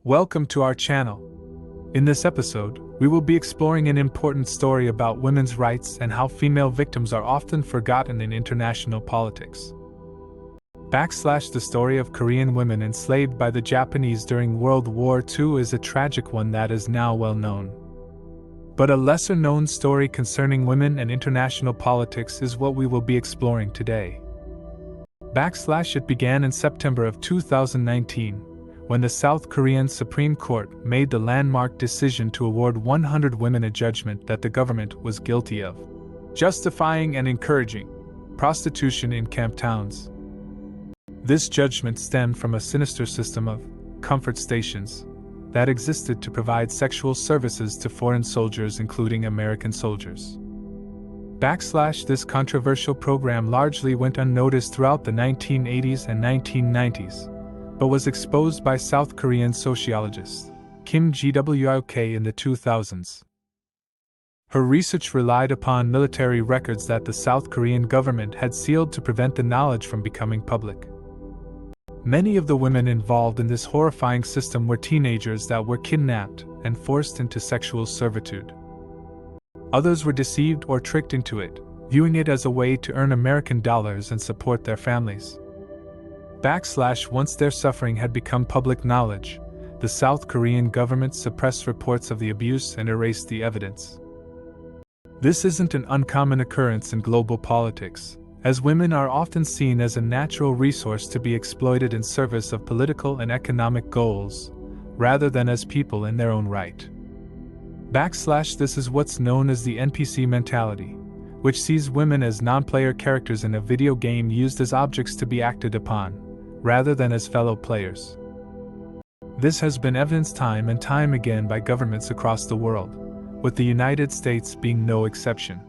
Welcome to our channel. In this episode, we will be exploring an important story about women's rights and how female victims are often forgotten in international politics. The story of Korean women enslaved by the Japanese during World War II is a tragic one that is now well known. But a lesser-known story concerning women and international politics is what we will be exploring today. It began in September of 2019, when the South Korean Supreme Court made the landmark decision to award 100 women a judgment that the government was guilty of justifying and encouraging prostitution in camp towns. This judgment stemmed from a sinister system of comfort stations that existed to provide sexual services to foreign soldiers, including American soldiers. This controversial program largely went unnoticed throughout the 1980s and 1990s, but was exposed by South Korean sociologist Kim Gwok in the 2000s. Her research relied upon military records that the South Korean government had sealed to prevent the knowledge from becoming public. Many of the women involved in this horrifying system were teenagers that were kidnapped and forced into sexual servitude. Others were deceived or tricked into it, viewing it as a way to earn American dollars and support their families. Once their suffering had become public knowledge, the South Korean government suppressed reports of the abuse and erased the evidence. This isn't an uncommon occurrence in global politics, as women are often seen as a natural resource to be exploited in service of political and economic goals, rather than as people in their own right. This is what's known as the NPC mentality, which sees women as non-player characters in a video game used as objects to be acted upon, rather than as fellow players. This has been evidenced time and time again by governments across the world, with the United States being no exception.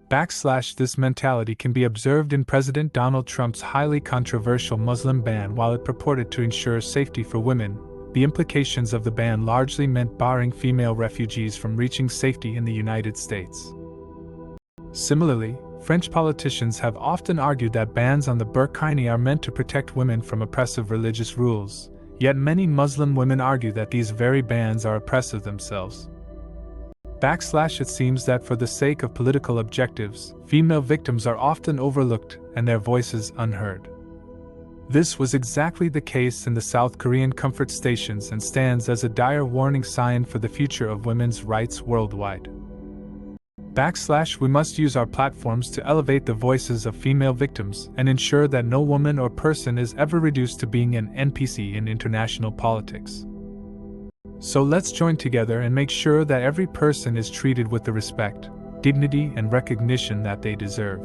This mentality can be observed in President Donald Trump's highly controversial Muslim ban. While it purported to ensure safety for women, the implications of the ban largely meant barring female refugees from reaching safety in the United States. Similarly, French politicians have often argued that bans on the burkini are meant to protect women from oppressive religious rules, yet many Muslim women argue that these very bans are oppressive themselves. It seems that for the sake of political objectives, female victims are often overlooked and their voices unheard. This was exactly the case in the South Korean comfort stations and stands as a dire warning sign for the future of women's rights worldwide. We must use our platforms to elevate the voices of female victims and ensure that no woman or person is ever reduced to being an NPC in international politics. So let's join together and make sure that every person is treated with the respect, dignity, and recognition that they deserve.